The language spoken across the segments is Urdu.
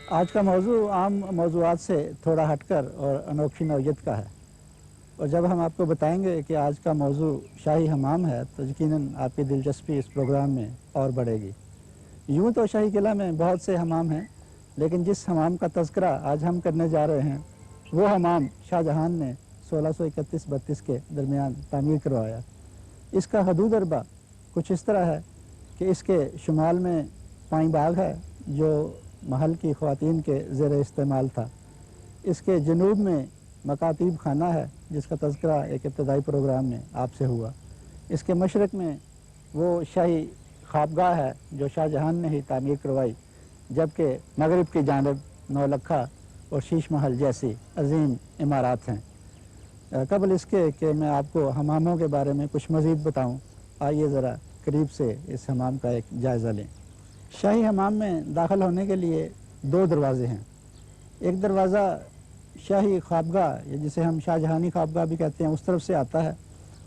آج کا موضوع عام موضوعات سے تھوڑا ہٹ کر اور انوکھی نوعیت کا ہے، اور جب ہم آپ کو بتائیں گے کہ آج کا موضوع شاہی حمام ہے تو یقیناً آپ کی دلچسپی اس پروگرام میں اور بڑھے گی۔ یوں تو شاہی قلعہ میں بہت سے حمام ہیں، لیکن جس حمام کا تذکرہ آج ہم کرنے جا رہے ہیں وہ حمام شاہ جہان نے 1631-32 کے درمیان تعمیر کروایا۔ اس کا حدود اربا کچھ اس طرح ہے کہ اس کے شمال میں پائیں باغ ہے جو محل کی خواتین کے زیر استعمال تھا۔ اس کے جنوب میں مکاتیب خانہ ہے جس کا تذکرہ ایک ابتدائی پروگرام میں آپ سے ہوا۔ اس کے مشرق میں وہ شاہی خوابگاہ ہے جو شاہ جہان نے ہی تعمیر کروائی، جبکہ مغرب کی جانب نولکھا اور شیش محل جیسی عظیم عمارات ہیں۔ قبل اس کے کہ میں آپ کو حماموں کے بارے میں کچھ مزید بتاؤں، آئیے ذرا قریب سے اس حمام کا ایک جائزہ لیں۔ شاہی حمام میں داخل ہونے کے لیے 2 دروازے ہیں۔ ایک دروازہ شاہی خوابگاہ یا جسے ہم شاہ جہانی خوابگاہ بھی کہتے ہیں اس طرف سے آتا ہے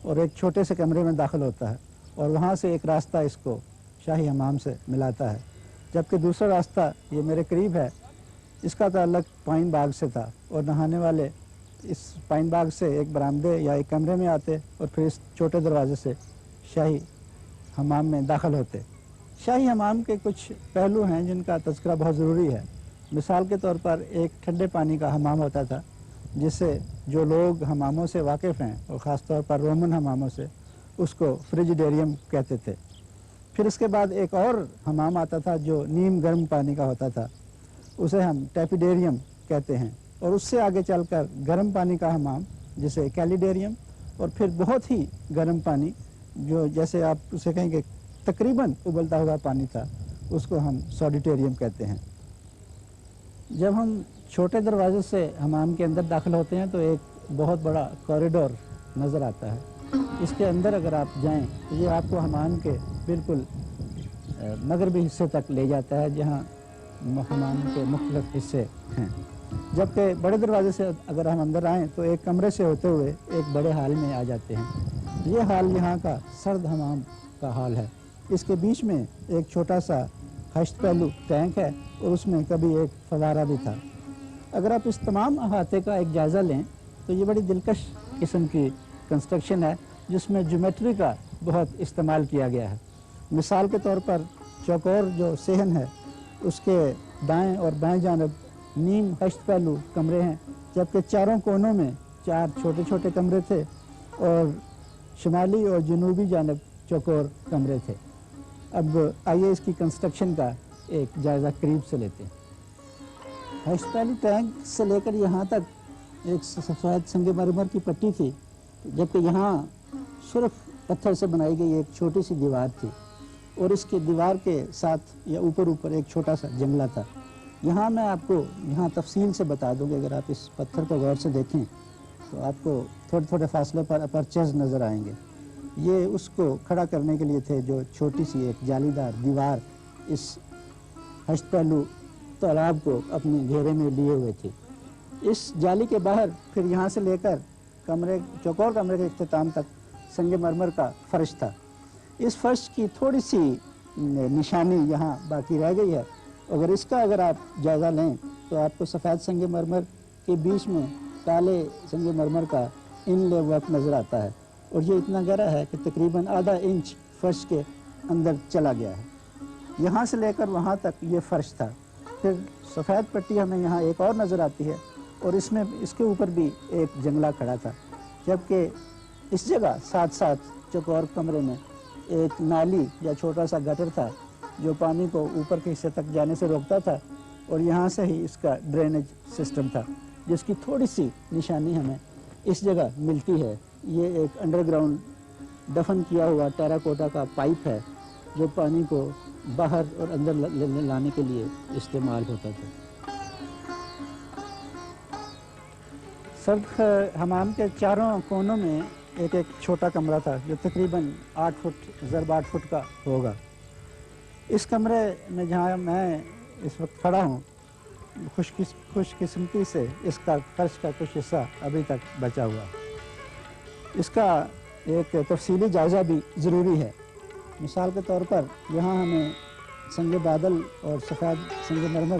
اور ایک چھوٹے سے کمرے میں داخل ہوتا ہے، اور وہاں سے ایک راستہ اس کو شاہی حمام سے ملاتا ہے، جبکہ دوسرا راستہ یہ میرے قریب ہے، اس کا تعلق پائن باغ سے تھا، اور نہانے والے اس پائن باغ سے ایک برآمدے یا ایک کمرے میں آتے اور پھر اس چھوٹے دروازے سے شاہی حمام میں داخل ہوتے۔ شاہی حمام کے کچھ پہلو ہیں جن کا تذکرہ بہت ضروری ہے۔ مثال کے طور پر ایک ٹھنڈے پانی کا حمام ہوتا تھا جسے جو لوگ حماموں سے واقف ہیں اور خاص طور پر رومن حماموں سے اس کو فریجیڈیریم کہتے تھے۔ پھر اس کے بعد ایک اور حمام آتا تھا جو نیم گرم پانی کا ہوتا تھا، اسے ہم ٹیپیڈیریم کہتے ہیں، اور اس سے آگے چل کر گرم پانی کا حمام جسے کیلیڈیریم، اور پھر بہت ہی گرم پانی جو جیسے آپ اسے کہیں کہ تقریباً ابلتا ہوا پانی تھا، اس کو ہم سوڈیٹیریم کہتے ہیں۔ جب ہم چھوٹے دروازے سے حمام کے اندر داخل ہوتے ہیں تو ایک بہت بڑا کوریڈور نظر آتا ہے۔ اس کے اندر اگر آپ جائیں تو یہ آپ کو حمام کے بالکل مغربی حصے تک لے جاتا ہے جہاں حمام کے مختلف حصے ہیں، جبکہ بڑے دروازے سے اگر ہم اندر آئیں تو ایک کمرے سے ہوتے ہوئے ایک بڑے ہال میں آ جاتے ہیں۔ یہ ہال یہاں کا سرد حمام کا ہال ہے۔ اس کے بیچ میں ایک چھوٹا سا 8 پہلو ٹینک ہے اور اس میں کبھی ایک فوارہ بھی تھا۔ اگر آپ اس تمام احاطے کا ایک جائزہ لیں تو یہ بڑی دلکش قسم کی کنسٹرکشن ہے جس میں جیومیٹری کا بہت استعمال کیا گیا ہے۔ مثال کے طور پر چوکور جو صحن ہے اس کے دائیں اور بائیں جانب نیم 8 پہلو کمرے ہیں، جبکہ چاروں کونوں میں 4 چھوٹے چھوٹے کمرے تھے اور شمالی اور جنوبی جانب چوکور کمرے تھے۔ اب آئیے اس کی کنسٹرکشن کا ایک جائزہ قریب سے لیتے ہیں۔ 8 پہلو ٹینک سے لے کر یہاں تک ایک سفید سنگ مرمر کی پٹی تھی، جبکہ یہاں سرخ پتھر سے بنائی گئی ایک چھوٹی سی دیوار تھی، اور اس کے دیوار کے ساتھ یا اوپر ایک چھوٹا سا جنگلہ تھا۔ یہاں میں آپ کو یہاں تفصیل سے بتا دوں کہ اگر آپ اس پتھر کو غور سے دیکھیں تو آپ کو تھوڑے تھوڑے فاصلے پر اپرچرز نظر آئیں گے۔ یہ اس کو کھڑا کرنے کے لیے تھے جو چھوٹی سی ایک جالی دار دیوار اس 8 پہلو تالاب کو اپنے گھیرے میں لیے ہوئے تھی۔ اس جالی کے باہر پھر یہاں سے لے کر چوکور کمرے کے اختتام تک سنگ مرمر کا فرش تھا۔ اس فرش کی تھوڑی سی نشانی یہاں باقی رہ گئی ہے۔ اگر آپ جائزہ لیں تو آپ کو سفید سنگ مرمر کے بیچ میں کالے سنگ مرمر کا ان لے ورک نظر آتا ہے، اور یہ اتنا گہرا ہے کہ تقریباً آدھا انچ فرش کے اندر چلا گیا ہے۔ یہاں سے لے کر وہاں تک یہ فرش تھا۔ پھر سفید پٹی ہمیں یہاں ایک اور نظر آتی ہے، اور اس کے اوپر بھی ایک جنگلہ کھڑا تھا، جبکہ اس جگہ ساتھ ساتھ چوکور کمرے میں ایک نالی یا چھوٹا سا گٹر تھا جو پانی کو اوپر کے حصے تک جانے سے روکتا تھا، اور یہاں سے ہی اس کا ڈرینیج سسٹم تھا جس کی تھوڑی سی نشانی ہمیں اس جگہ ملتی ہے۔ یہ ایک انڈر گراؤنڈ دفن کیا ہوا ٹیراکوٹا کا پائپ ہے جو پانی کو باہر اور اندر لانے کے لیے استعمال ہوتا تھا۔ سرد حمام کے چاروں کونوں میں ایک چھوٹا کمرہ تھا جو تقریباً 8 فٹ ضرب 8 فٹ کا ہوگا۔ اس کمرے میں جہاں میں اس وقت کھڑا ہوں، خوش قسمتی سے اس کا فرش کا کچھ حصہ ابھی تک بچا ہوا ہے۔ اس کا ایک تفصیلی جائزہ بھی ضروری ہے۔ مثال کے طور پر یہاں ہمیں سنگ بادل اور سفید سنگ مرمر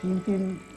3-3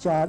4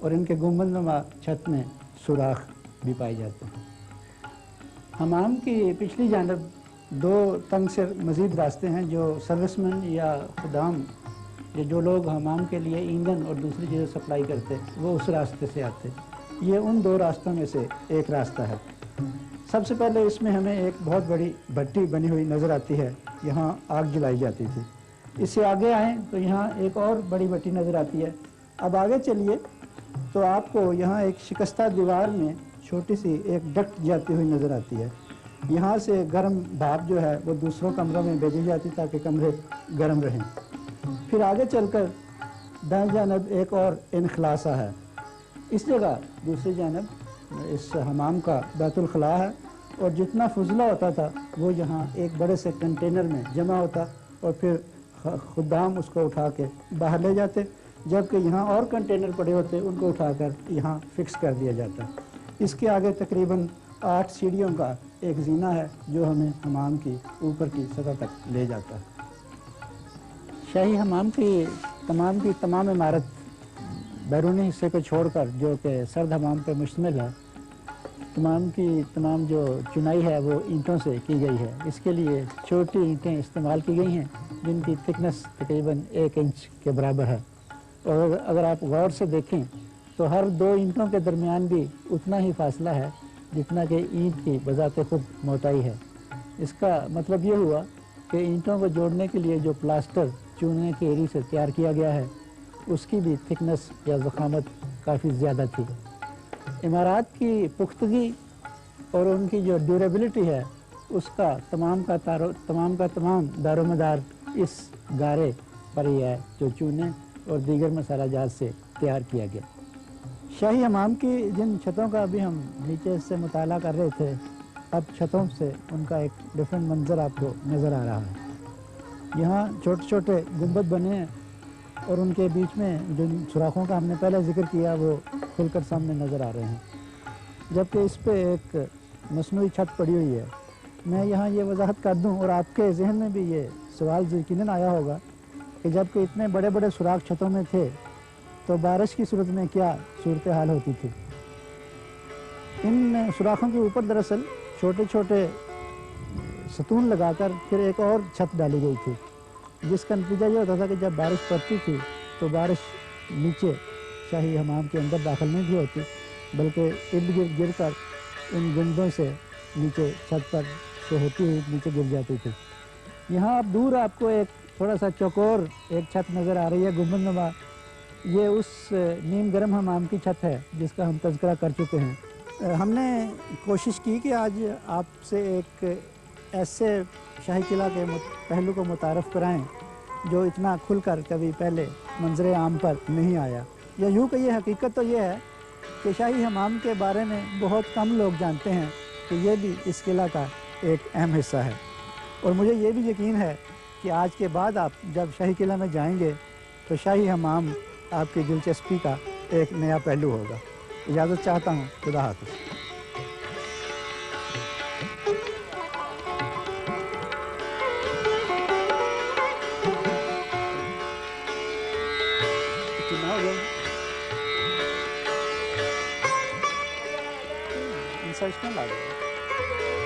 اور ان کے گنبد نما چھت میں سوراخ بھی پائے جاتے ہیں۔ حمام کی پچھلی جانب 2 تنگ سے مزید راستے ہیں جو سروس مین یا خدام یا جو لوگ حمام کے لیے ایندھن اور دوسری چیزیں سپلائی کرتے وہ اس راستے سے آتے۔ یہ ان 2 راستوں میں سے ایک راستہ ہے۔ سب سے پہلے اس میں ہمیں ایک بہت بڑی بھٹی بنی ہوئی نظر آتی ہے، یہاں آگ جلائی جاتی تھی۔ اس سے آگے آئیں تو یہاں ایک اور بڑی بھٹی نظر آتی ہے۔ اب آگے چلیے تو آپ کو یہاں ایک شکستہ دیوار میں چھوٹی سی ایک ڈکٹ جاتی ہوئی نظر آتی ہے۔ یہاں سے گرم بھاپ جو ہے وہ دوسروں کمروں میں بھیجی جاتی تاکہ کمرے گرم رہیں۔ پھر آگے چل کر دائیں جانب ایک اور انخلاصہ ہے۔ اس جگہ دوسری جانب اس حمام کا بیت الخلاء ہے، اور جتنا فضلہ ہوتا تھا وہ یہاں ایک بڑے سے کنٹینر میں جمع ہوتا اور پھر خدام اس کو اٹھا کے باہر لے جاتے، جبکہ یہاں اور کنٹینر پڑے ہوتے ان کو اٹھا کر یہاں فکس کر دیا جاتا۔ اس کے آگے تقریباً 8 سیڑھیوں کا ایک زینہ ہے جو ہمیں حمام کی اوپر کی سطح تک لے جاتا ہے۔ شاہی حمام کی تمام عمارت بیرونی حصے کو چھوڑ کر جو کہ سرد حمام پہ مشتمل ہے، تمام جو چنائی ہے وہ اینٹوں سے کی گئی ہے۔ اس کے لیے چھوٹی اینٹیں استعمال کی گئی ہیں جن کی تھکنس تقریباً 1 انچ کے برابر ہے، اور اگر آپ غور سے دیکھیں تو ہر 2 اینٹوں کے درمیان بھی اتنا ہی فاصلہ ہے جتنا کہ اینٹ کی بذات خود موٹائی ہے۔ اس کا مطلب یہ ہوا کہ اینٹوں کو جوڑنے کے لیے جو پلاسٹر چونے کے ایری سے تیار کیا گیا ہے اس کی بھی تھکنس یا ضخامت کافی زیادہ تھی۔ عمارات کی پختگی اور ان کی جو ڈیوریبلٹی ہے اس کا تمام دار و مدار اس گارے پر ہی ہے جو چونے اور دیگر مسالہ جات سے تیار کیا گیا۔ شاہی حمام کی جن چھتوں کا ابھی ہم نیچے سے مطالعہ کر رہے تھے، اب چھتوں سے ان کا ایک ڈفرینٹ منظر آپ کو نظر آ رہا ہے۔ یہاں چھوٹے چھوٹے گنبد بنے ہیں اور ان کے بیچ میں جن سوراخوں کا ہم نے پہلے ذکر کیا وہ کھل کر سامنے نظر آ رہے ہیں، جبکہ اس پہ ایک مصنوعی چھت پڑی ہوئی ہے۔ میں یہاں یہ وضاحت کر دوں، اور آپ کے ذہن میں بھی یہ سوال یقیناً آیا ہوگا کہ جب کہ اتنے بڑے بڑے سوراخ چھتوں میں تھے تو بارش کی صورت میں کیا صورتحال ہوتی تھی۔ ان سوراخوں کے اوپر دراصل چھوٹے چھوٹے ستون لگا کر پھر ایک اور چھت ڈالی گئی تھی، جس کا نتیجہ یہ ہوتا تھا کہ جب بارش پڑتی تھی تو بارش نیچے شاہی حمام کے اندر داخل نہیں تھی ہوتی، بلکہ ارد گرد گر کر ان گنبدوں سے نیچے چھت پر سے ہوتی ہوئی نیچے گر جاتی تھی۔ یہاں اب دور آپ کو ایک تھوڑا سا چوکور ایک چھت نظر آ رہی ہے گنبد نما، یہ اس نیم گرم حمام کی چھت ہے جس کا ہم تذکرہ کر چکے ہیں۔ ہم نے کوشش کی کہ آج آپ سے ایک ایسے شاہی قلعہ کے پہلو کو متعارف کرائیں جو اتنا کھل کر کبھی پہلے منظر عام پر نہیں آیا، یا یوں کہ یہ حقیقت تو یہ ہے کہ شاہی حمام کے بارے میں بہت کم لوگ جانتے ہیں کہ یہ بھی اس قلعہ کا ایک اہم حصہ ہے، اور مجھے یہ بھی یقین ہے کہ آج کے بعد آپ جب شاہی قلعہ میں جائیں گے تو شاہی حمام آپ کی دلچسپی کا ایک نیا پہلو ہوگا۔ اجازت چاہتا ہوں، خدا حافظ۔ انسرشن لا دیں۔